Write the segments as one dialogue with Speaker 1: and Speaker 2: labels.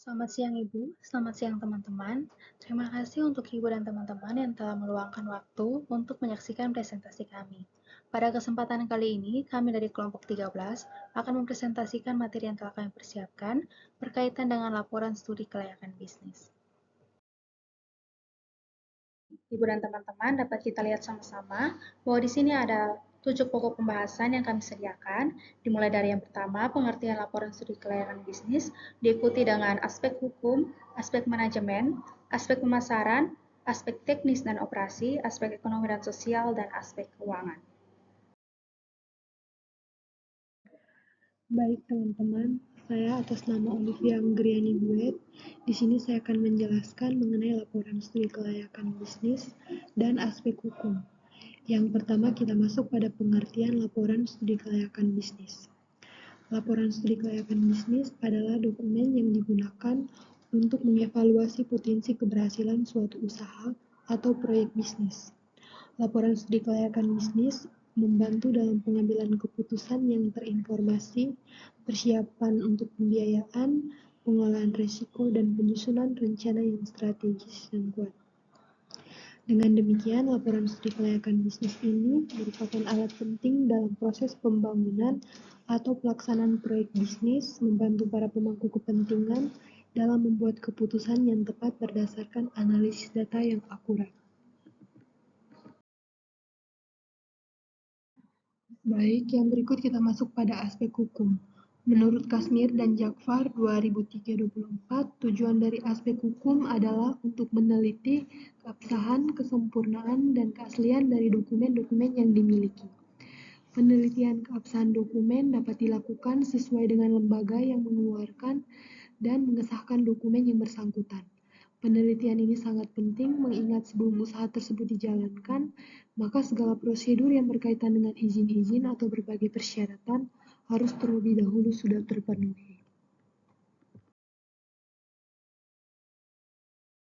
Speaker 1: Selamat siang Ibu, selamat siang teman-teman. Terima kasih untuk Ibu dan teman-teman yang telah meluangkan waktu untuk menyaksikan presentasi kami. Pada kesempatan kali ini, kami dari kelompok 13 akan mempresentasikan materi yang telah kami persiapkan berkaitan dengan laporan studi kelayakan bisnis. Ibu dan teman-teman dapat kita lihat sama-sama bahwa di sini ada 7 pokok pembahasan yang kami sediakan, dimulai dari yang pertama, pengertian laporan studi kelayakan bisnis, diikuti dengan aspek hukum, aspek manajemen, aspek pemasaran, aspek teknis dan operasi, aspek ekonomi dan sosial, dan aspek keuangan.
Speaker 2: Baik teman-teman, saya atas nama Olivia Anggriani Buet. Di sini saya akan menjelaskan mengenai laporan studi kelayakan bisnis dan aspek hukum. Yang pertama kita masuk pada pengertian laporan studi kelayakan bisnis. Laporan studi kelayakan bisnis adalah dokumen yang digunakan untuk mengevaluasi potensi keberhasilan suatu usaha atau proyek bisnis. Laporan studi kelayakan bisnis membantu dalam pengambilan keputusan yang terinformasi, persiapan untuk pembiayaan, pengolahan risiko, dan penyusunan rencana yang strategis dan kuat. Dengan demikian, laporan studi kelayakan bisnis ini merupakan alat penting dalam proses pembangunan atau pelaksanaan proyek bisnis, membantu para pemangku kepentingan dalam membuat keputusan yang tepat berdasarkan analisis data yang akurat. Baik, yang berikut kita masuk pada aspek hukum. Menurut Kasmir dan Jakfar 2003-24, tujuan dari aspek hukum adalah untuk meneliti keabsahan, kesempurnaan, dan keaslian dari dokumen-dokumen yang dimiliki. Penelitian keabsahan dokumen dapat dilakukan sesuai dengan lembaga yang mengeluarkan dan mengesahkan dokumen yang bersangkutan. Penelitian ini sangat penting mengingat sebelum usaha tersebut dijalankan, maka segala prosedur yang berkaitan dengan izin-izin atau berbagai persyaratan harus terlebih dahulu sudah terpenuhi.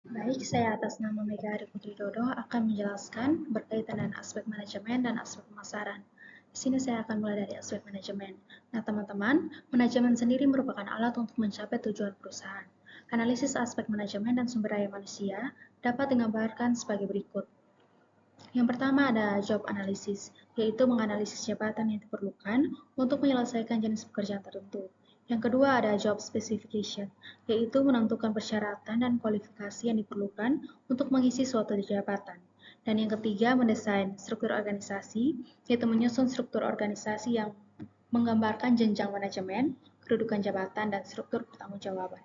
Speaker 1: Baik, saya atas nama Mega Hari Putri Dodo akan menjelaskan berkaitan dengan aspek manajemen dan aspek pemasaran. Di sini saya akan mulai dari aspek manajemen. Nah, teman-teman, manajemen sendiri merupakan alat untuk mencapai tujuan perusahaan. Analisis aspek manajemen dan sumber daya manusia dapat digambarkan sebagai berikut. Yang pertama ada job analysis, yaitu menganalisis jabatan yang diperlukan untuk menyelesaikan jenis pekerjaan tertentu. Yang kedua ada job specification, yaitu menentukan persyaratan dan kualifikasi yang diperlukan untuk mengisi suatu jabatan. Dan yang ketiga mendesain struktur organisasi, yaitu menyusun struktur organisasi yang menggambarkan jenjang manajemen, kedudukan jabatan, dan struktur pertanggungjawaban.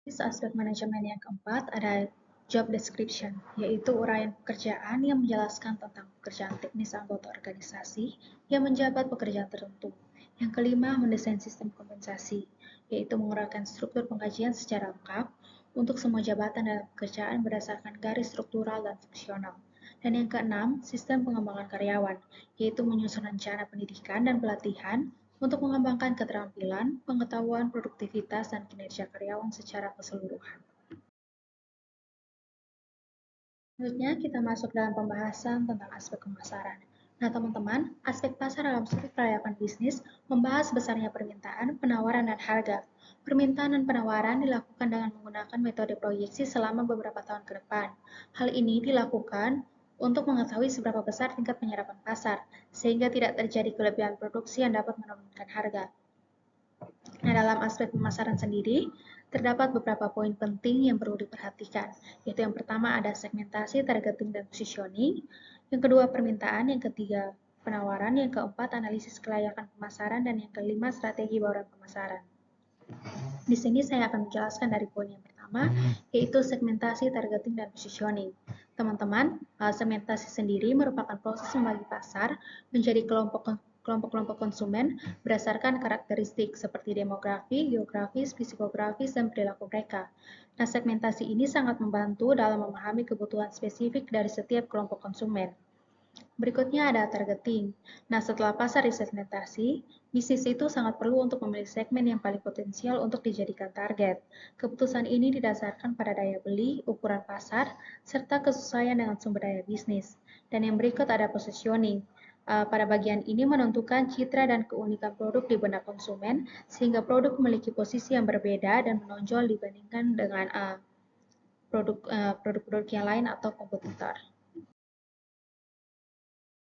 Speaker 1: Aspek manajemen yang keempat ada job description, yaitu uraian pekerjaan yang menjelaskan tentang pekerjaan teknis anggota organisasi yang menjabat pekerjaan tertentu. Yang kelima, mendesain sistem kompensasi, yaitu menguraikan struktur penggajian secara lengkap untuk semua jabatan dan pekerjaan berdasarkan garis struktural dan fungsional. Dan yang keenam, sistem pengembangan karyawan, yaitu menyusun rencana pendidikan dan pelatihan untuk mengembangkan keterampilan, pengetahuan, produktivitas, dan kinerja karyawan secara keseluruhan. Selanjutnya, kita masuk dalam pembahasan tentang aspek pemasaran. Nah, teman-teman, aspek pasar dalam studi kelayakan bisnis membahas besarnya permintaan, penawaran, dan harga. Permintaan dan penawaran dilakukan dengan menggunakan metode proyeksi selama beberapa tahun ke depan. Hal ini dilakukan untuk mengetahui seberapa besar tingkat penyerapan pasar, sehingga tidak terjadi kelebihan produksi yang dapat menurunkan harga. Nah, dalam aspek pemasaran sendiri, terdapat beberapa poin penting yang perlu diperhatikan, yaitu yang pertama ada segmentasi, targeting, dan positioning, yang kedua permintaan, yang ketiga penawaran, yang keempat analisis kelayakan pemasaran, dan yang kelima strategi bauran pemasaran. Di sini saya akan menjelaskan dari poin yang pertama, yaitu segmentasi, targeting, dan positioning. Teman-teman, segmentasi sendiri merupakan proses membagi pasar menjadi kelompok-kelompok konsumen berdasarkan karakteristik seperti demografi, geografis, psikografis, dan perilaku mereka. Nah, segmentasi ini sangat membantu dalam memahami kebutuhan spesifik dari setiap kelompok konsumen. Berikutnya ada targeting. Nah, setelah pasar disegmentasi, bisnis itu sangat perlu untuk memilih segmen yang paling potensial untuk dijadikan target. Keputusan ini didasarkan pada daya beli, ukuran pasar, serta kesesuaian dengan sumber daya bisnis. Dan yang berikut ada positioning. pada bagian ini menentukan citra dan keunikan produk di benak konsumen, sehingga produk memiliki posisi yang berbeda dan menonjol dibandingkan dengan produk-produk yang lain atau kompetitor.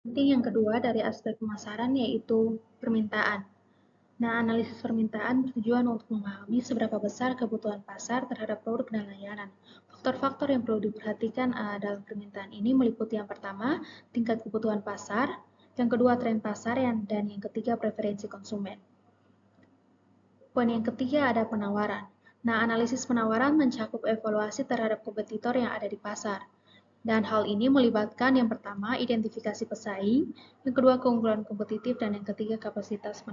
Speaker 1: Penting yang kedua dari aspek pemasaran yaitu permintaan. Nah, analisis permintaan bertujuan untuk memahami seberapa besar kebutuhan pasar terhadap produk dan layanan. Faktor-faktor yang perlu diperhatikan dalam permintaan ini meliputi yang pertama, tingkat kebutuhan pasar, yang kedua tren pasar, dan yang ketiga preferensi konsumen. Poin yang ketiga ada penawaran. Nah, analisis penawaran mencakup evaluasi terhadap kompetitor yang ada di pasar. Dan hal ini melibatkan yang pertama, identifikasi pesaing, yang kedua, keunggulan kompetitif, dan yang ketiga, kapasitas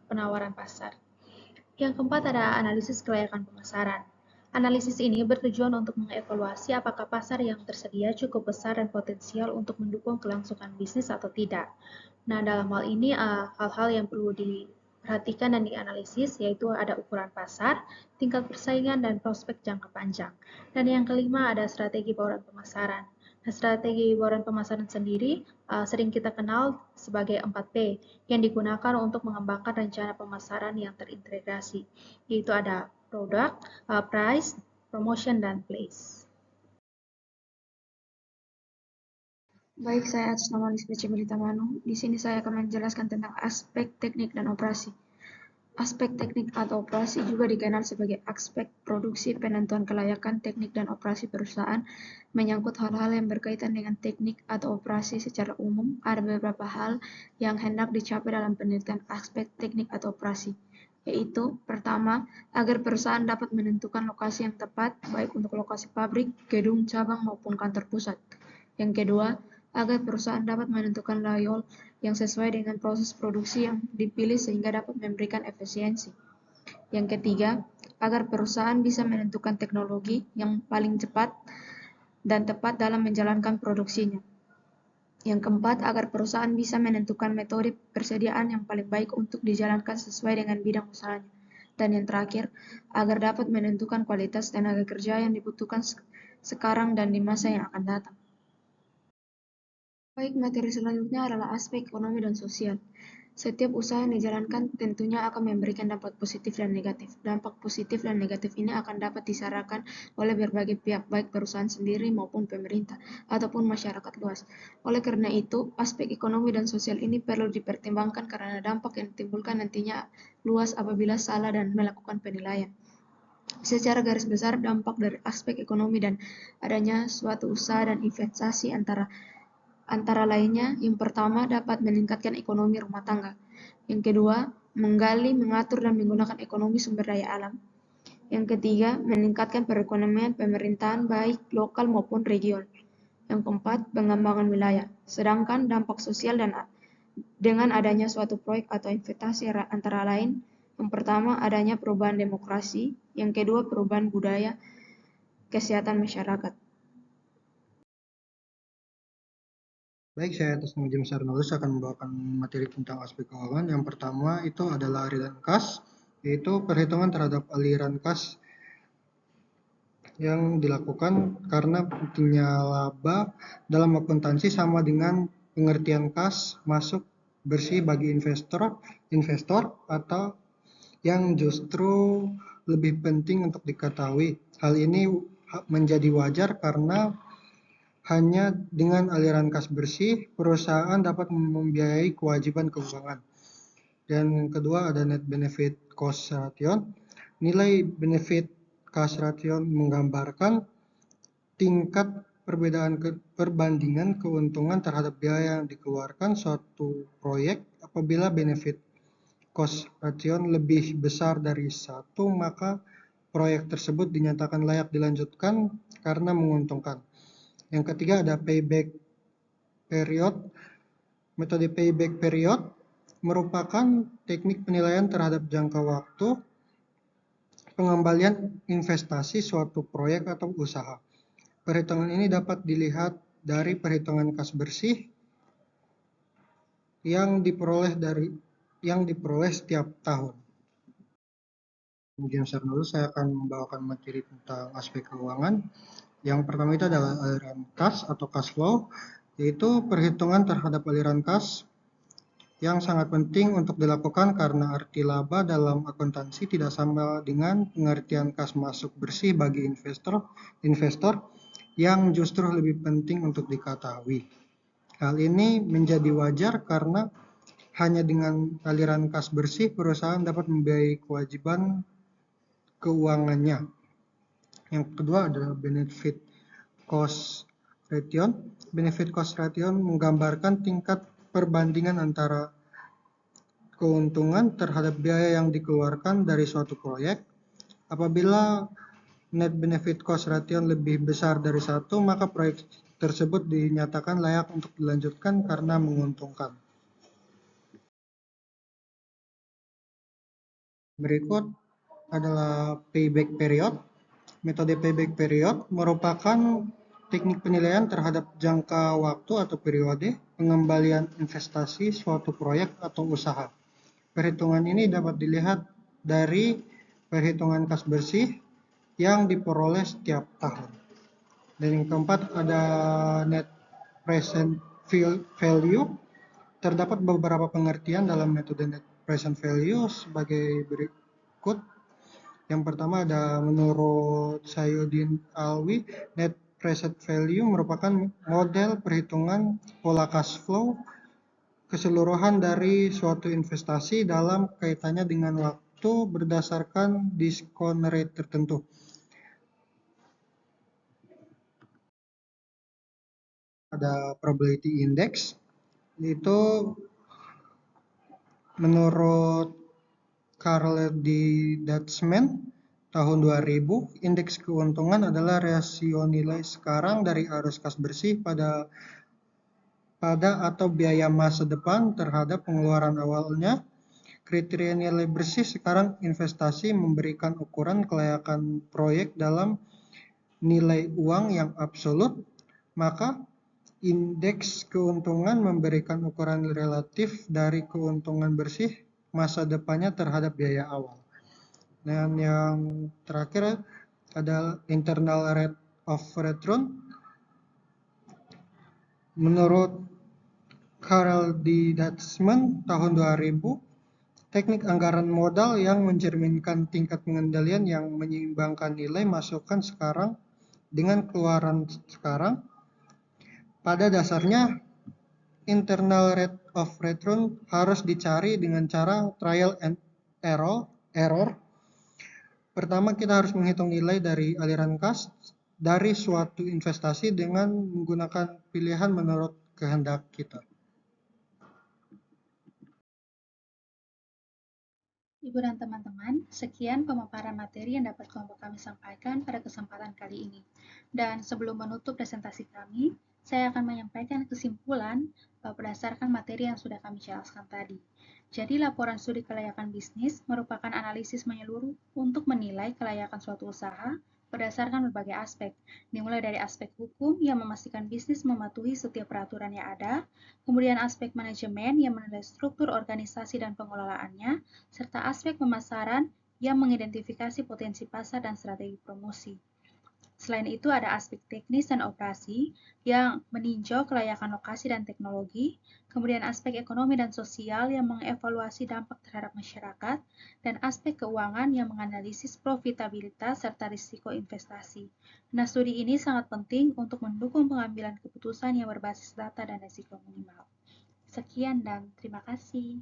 Speaker 1: penawaran pasar. Yang keempat ada analisis kelayakan pemasaran. Analisis ini bertujuan untuk mengevaluasi apakah pasar yang tersedia cukup besar dan potensial untuk mendukung kelangsungan bisnis atau tidak. Nah, dalam hal ini hal-hal yang perlu diperhatikan dan dianalisis yaitu ada ukuran pasar, tingkat persaingan, dan prospek jangka panjang. Dan yang kelima ada strategi bauran pemasaran. Nah, strategi bauran pemasaran sendiri sering kita kenal sebagai 4P yang digunakan untuk mengembangkan rencana pemasaran yang terintegrasi, yaitu ada product, price, promotion, dan place.
Speaker 3: Baik, saya atas nama Lisbeth Cemilita Manu. Di sini saya akan menjelaskan tentang aspek teknik dan operasi. Aspek teknik atau operasi juga dikenal sebagai aspek produksi, penentuan kelayakan, teknik, dan operasi perusahaan, menyangkut hal-hal yang berkaitan dengan teknik atau operasi secara umum. Ada beberapa hal yang hendak dicapai dalam penelitian aspek teknik atau operasi, yaitu pertama, agar perusahaan dapat menentukan lokasi yang tepat, baik untuk lokasi pabrik, gedung, cabang, maupun kantor pusat. Yang kedua, agar perusahaan dapat menentukan layout yang sesuai dengan proses produksi yang dipilih sehingga dapat memberikan efisiensi. Yang ketiga, agar perusahaan bisa menentukan teknologi yang paling cepat dan tepat dalam menjalankan produksinya. Yang keempat, agar perusahaan bisa menentukan metode persediaan yang paling baik untuk dijalankan sesuai dengan bidang usahanya. Dan yang terakhir, agar dapat menentukan kualitas tenaga kerja yang dibutuhkan sekarang dan di masa yang akan datang. Baik, materi selanjutnya adalah aspek ekonomi dan sosial. Setiap usaha yang dijalankan tentunya akan memberikan dampak positif dan negatif. Dampak positif dan negatif ini akan dapat disarankan oleh berbagai pihak, baik perusahaan sendiri maupun pemerintah, ataupun masyarakat luas. Oleh karena itu, aspek ekonomi dan sosial ini perlu dipertimbangkan karena dampak yang ditimbulkan nantinya luas apabila salah dan melakukan penilaian. Secara garis besar, dampak dari aspek ekonomi dan adanya suatu usaha dan investasi antara lainnya, yang pertama dapat meningkatkan ekonomi rumah tangga. Yang kedua, menggali, mengatur, dan menggunakan ekonomi sumber daya alam. Yang ketiga, meningkatkan perekonomian pemerintahan baik lokal maupun regional. Yang keempat, pengembangan wilayah. Sedangkan dampak sosial dengan adanya suatu proyek atau investasi antara lain, yang pertama adanya perubahan demokrasi, yang kedua perubahan budaya, kesehatan masyarakat.
Speaker 4: Baik, saya atas nama James Arnoldus akan membawakan materi tentang aspek keuangan. Yang pertama itu adalah aliran kas, yaitu perhitungan terhadap aliran kas yang dilakukan karena pentingnya laba dalam akuntansi sama dengan pengertian kas masuk bersih bagi investor atau yang justru lebih penting untuk diketahui. Hal ini menjadi wajar karena hanya dengan aliran kas bersih, perusahaan dapat membiayai kewajiban keuangan. Dan yang kedua ada net benefit cost ratio. Nilai benefit cost ratio menggambarkan tingkat perbandingan keuntungan terhadap biaya yang dikeluarkan suatu proyek. Apabila benefit cost ratio lebih besar dari 1, maka proyek tersebut dinyatakan layak dilanjutkan karena menguntungkan. Yang ketiga ada payback period. Metode payback period merupakan teknik penilaian terhadap jangka waktu pengembalian investasi suatu proyek atau usaha. Perhitungan ini dapat dilihat dari perhitungan kas bersih yang diperoleh setiap tahun. Kemudian saya akan membawakan materi tentang aspek keuangan. Yang pertama itu adalah aliran kas atau cash flow, yaitu perhitungan terhadap aliran kas yang sangat penting untuk dilakukan karena arti laba dalam akuntansi tidak sama dengan pengertian kas masuk bersih bagi investor yang justru lebih penting untuk diketahui. Hal ini menjadi wajar karena hanya dengan aliran kas bersih perusahaan dapat membiayai kewajiban keuangannya. Yang kedua adalah benefit cost ratio. Benefit cost ratio menggambarkan tingkat perbandingan antara keuntungan terhadap biaya yang dikeluarkan dari suatu proyek. Apabila net benefit cost ratio lebih besar dari 1, maka proyek tersebut dinyatakan layak untuk dilanjutkan karena menguntungkan. Berikut adalah payback period. Metode payback period merupakan teknik penilaian terhadap jangka waktu atau periode pengembalian investasi suatu proyek atau usaha. Perhitungan ini dapat dilihat dari perhitungan kas bersih yang diperoleh setiap tahun. Dan yang keempat ada net present value. Terdapat beberapa pengertian dalam metode net present value sebagai berikut. Yang pertama ada menurut Sayudin Alwi, net present value merupakan model perhitungan pola cash flow keseluruhan dari suatu investasi dalam kaitannya dengan waktu berdasarkan discount rate tertentu. Ada probability index, itu menurut Carl D. Dutchman tahun 2000, indeks keuntungan adalah rasio nilai sekarang dari arus kas bersih pada atau biaya masa depan terhadap pengeluaran awalnya. Kriteria nilai bersih sekarang investasi memberikan ukuran kelayakan proyek dalam nilai uang yang absolut, maka indeks keuntungan memberikan ukuran relatif dari keuntungan bersih masa depannya terhadap biaya awal. Dan yang terakhir adalah internal rate of return. Menurut Carl D. Dutchman tahun 2000, teknik anggaran modal yang mencerminkan tingkat pengendalian yang menyeimbangkan nilai masukan sekarang dengan keluaran sekarang. Pada dasarnya, internal rate of return harus dicari dengan cara trial and error. Pertama, kita harus menghitung nilai dari aliran kas dari suatu investasi dengan menggunakan pilihan menurut kehendak kita.
Speaker 1: Ibu dan teman-teman, sekian pemaparan materi yang dapat kelompok kami sampaikan pada kesempatan kali ini. Dan sebelum menutup presentasi kami, saya akan menyampaikan kesimpulan berdasarkan materi yang sudah kami jelaskan tadi. Jadi, laporan studi kelayakan bisnis merupakan analisis menyeluruh untuk menilai kelayakan suatu usaha berdasarkan berbagai aspek, dimulai dari aspek hukum yang memastikan bisnis mematuhi setiap peraturan yang ada, kemudian aspek manajemen yang menilai struktur organisasi dan pengelolaannya, serta aspek pemasaran yang mengidentifikasi potensi pasar dan strategi promosi. Selain itu ada aspek teknis dan operasi yang meninjau kelayakan lokasi dan teknologi, kemudian aspek ekonomi dan sosial yang mengevaluasi dampak terhadap masyarakat, dan aspek keuangan yang menganalisis profitabilitas serta risiko investasi. Nah, studi ini sangat penting untuk mendukung pengambilan keputusan yang berbasis data dan risiko minimal. Sekian dan terima kasih.